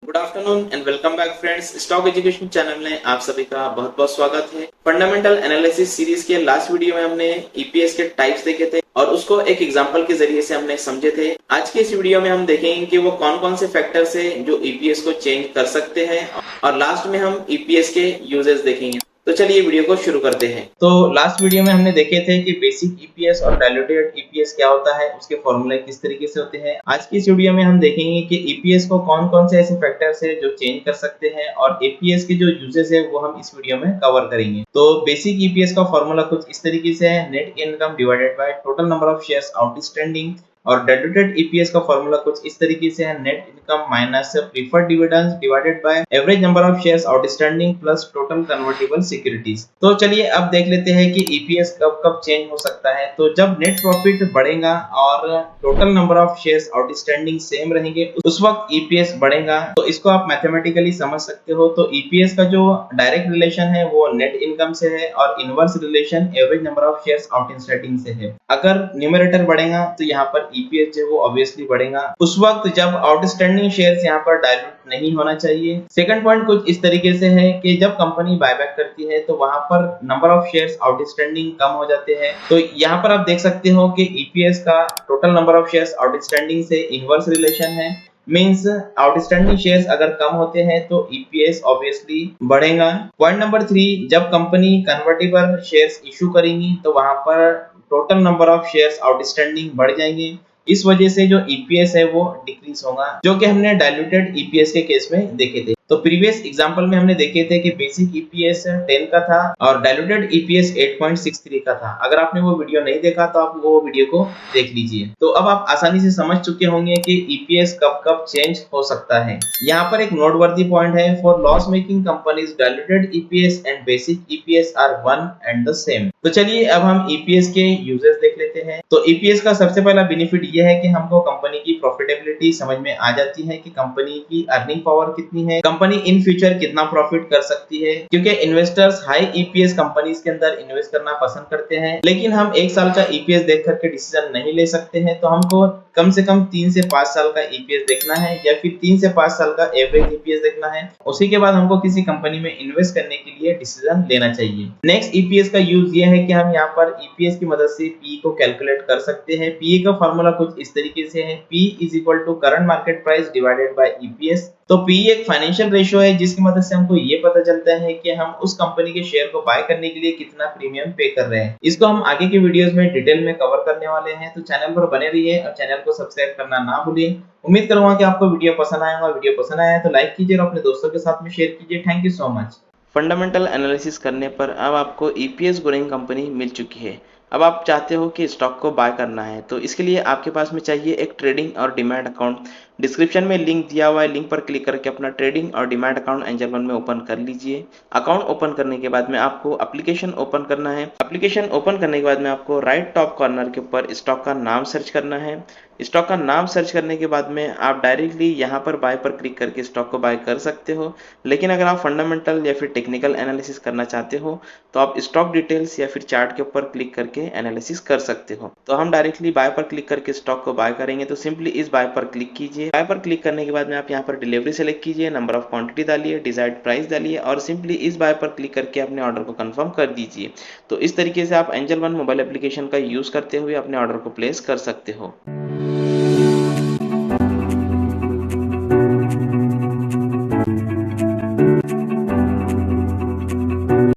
Good afternoon and welcome back friends. Stock education channel में आप सभी का बहुत बहुत स्वागत है। फंडामेंटल एनालिसिस सीरीज के लास्ट वीडियो में हमने ईपीएस के टाइप्स देखे थे और उसको एक एग्जांपल के जरिए से हमने समझे थे। आज के इस वीडियो में हम देखेंगे कि वो कौन कौन से फैक्टर्स है जो ईपीएस को चेंज कर सकते हैं और लास्ट में हम ईपीएस के यूजेस देखेंगे। तो चलिए वीडियो को शुरू करते हैं। तो लास्ट वीडियो में हमने देखे थे कि बेसिक ईपीएस और डायल्यूटेड ईपीएस क्या होता है, उसके फॉर्मूले किस तरीके से होते हैं। आज की इस वीडियो में हम देखेंगे कि ईपीएस को कौन कौन से ऐसे फैक्टर्स है जो चेंज कर सकते हैं और ईपीएस के जो यूजेस है वो हम इस वीडियो में कवर करेंगे। तो बेसिक ईपीएस का फॉर्मूला कुछ इस तरीके से है, net income divided by total number of shares outstanding. और डायल्यूटेड ईपीएस का फॉर्मूला कुछ इस तरीके से है, net income minus preferred dividends divided by average number of shares outstanding plus total convertible securities. तो चलिए अब देख लेते हैं कि ईपीएस कब कब चेंज हो सकता है। तो जब नेट प्रॉफिट बढ़ेगा और total number of shares outstanding same रहेंगे उस वक्त ईपीएस बढ़ेगा। तो इसको आप मैथमेटिकली समझ सकते हो। तो ईपीएस का जो डायरेक्ट रिलेशन है वो नेट इनकम से है और inverse relation average number of shares outstanding से है। अगर न्यूमरेटर बढ़ेगा तो यहाँ पर ईपीएस जो वो ऑब्वियसली बढ़ेगा उस वक्त जब आउटस्टैंडिंग शेयर्स यहाँ पर डायल्यूट नहीं होना चाहिए। सेकंड पॉइंट कुछ इस तरीके से है कि जब कंपनी बायबैक करती है तो वहां पर नंबर ऑफ शेयर्स आउटस्टैंडिंग कम हो जाते हैं। तो यहाँ पर आप देख सकते हो कि ईपीएस का total number of shares outstanding से इनवर्स रिलेशन है। मींस आउटस्टैंडिंग शेयर्स अगर कम होते हैं तो ईपीएस ऑब्वियसली बढ़ेगा। पॉइंट नंबर 3, जब कंपनी कन्वर्टिबल शेयर्स इशू करेंगी तो वहां पर total number of shares outstanding बढ़ जाएंगे। इस वजह से जो ईपीएस है वो डिक्रीज होगा, जो कि हमने डायल्यूटेड ईपीएस के केस में देखे थे। तो प्रीवियस एग्जांपल में हमने देखे थे कि बेसिक ईपीएस 10 का था और डायल्यूटेड ईपीएस 8.63 का था। अगर आपने वो वीडियो नहीं देखा तो आप वो वीडियो को देख लीजिए। तो अब आप आसानी से समझ चुके होंगे कि ईपीएस कब कब चेंज हो सकता है। यहाँ पर एक नोटवर्दी पॉइंट है, for loss making companies diluted EPS and basic EPS are one and the same. तो चलिए अब हम ईपीएस के यूजेस देख लेते हैं। तो ईपीएस का सबसे पहला बेनिफिट ये है कि हमको कंपनी की प्रॉफिटेबिलिटी समझ में आ जाती है कि कंपनी की अर्निंग पावर कितनी है, कंपनी इन फ्यूचर कितना प्रॉफिट कर सकती है। क्योंकि इन्वेस्टर्स हाई ईपीएस कंपनीज के अंदर इन्वेस्ट करना पसंद करते हैं, लेकिन हम एक साल का ईपीएस देख करके डिसीजन नहीं ले सकते हैं। तो हमको कम से कम 3 से 5 साल का ईपीएस देखना है या फिर 3 से 5 साल का एवरेज ईपीएस देखना है। उसी के बाद हमको किसी कंपनी में इन्वेस्ट करने के लिए डिसीजन लेना चाहिए। नेक्स्ट ईपीएस का यूज ये है कि हम यहाँ पर ईपीएस की मदद से पी को कैलकुलेट कर सकते हैं। पी का फॉर्मूला कुछ इस तरीके से है, P is equal to current market price divided by EPS. तो पी एक फाइनेंशियल रेशियो है जिसकी मदद से हमको ये पता चलता है कि हम उस कंपनी के शेयर को बाय करने के लिए कितना प्रीमियम पे कर रहे हैं। इसको हम आगे के वीडियोस में डिटेल में कवर करने वाले हैं। तो चैनल पर बने रहिए और चैनल को सब्सक्राइब करना ना भूलिए। उम्मीद करूंगा कि आपको वीडियो पसंद आया होगा। वीडियो पसंद आया है तो लाइक कीजिए और अपने दोस्तों के साथ में शेयर कीजिए। Thank you so much. Fundamental analysis करने पर अब आपको ईपीएस ग्रोइंग कंपनी मिल चुकी है। अब आप चाहते हो कि स्टॉक को बाय करना है, तो इसके लिए आपके पास में चाहिए एक ट्रेडिंग और डीमैट अकाउंट। डिस्क्रिप्शन में लिंक दिया हुआ है, लिंक पर क्लिक करके अपना ट्रेडिंग और डीमैट अकाउंट एंजल वन में ओपन कर लीजिए। अकाउंट ओपन करने के बाद में आपको एप्लीकेशन ओपन करना है। एप्लीकेशन ओपन करने के बाद में आपको राइट टॉप कॉर्नर के ऊपर स्टॉक का नाम सर्च करना है। स्टॉक का नाम सर्च करने के बाद में आप डायरेक्टली यहाँ पर बाय पर क्लिक करके स्टॉक को बाय कर सकते हो। लेकिन अगर आप फंडामेंटल या फिर टेक्निकल एनालिसिस करना चाहते हो तो आप स्टॉक डिटेल्स या फिर चार्ट के ऊपर क्लिक करके एनालिसिस कर सकते हो। तो हम डायरेक्टली बाय पर क्लिक करके स्टॉक को बाय करेंगे, तो सिंपली इस बाय पर क्लिक कीजिए। बाय पर क्लिक करने के बाद में आप यहाँ पर डिलीवरी सेलेक्ट कीजिए, नंबर ऑफ क्वांटिटी डालिए, डिजायर्ड प्राइस डालिए और सिंपली इस बाय पर क्लिक करके अपने ऑर्डर को कंफर्म कर दीजिए। तो इस तरीके से आप एंजल वन मोबाइल एप्लीकेशन का यूज करते हुए अपने ऑर्डर को प्लेस कर सकते हो।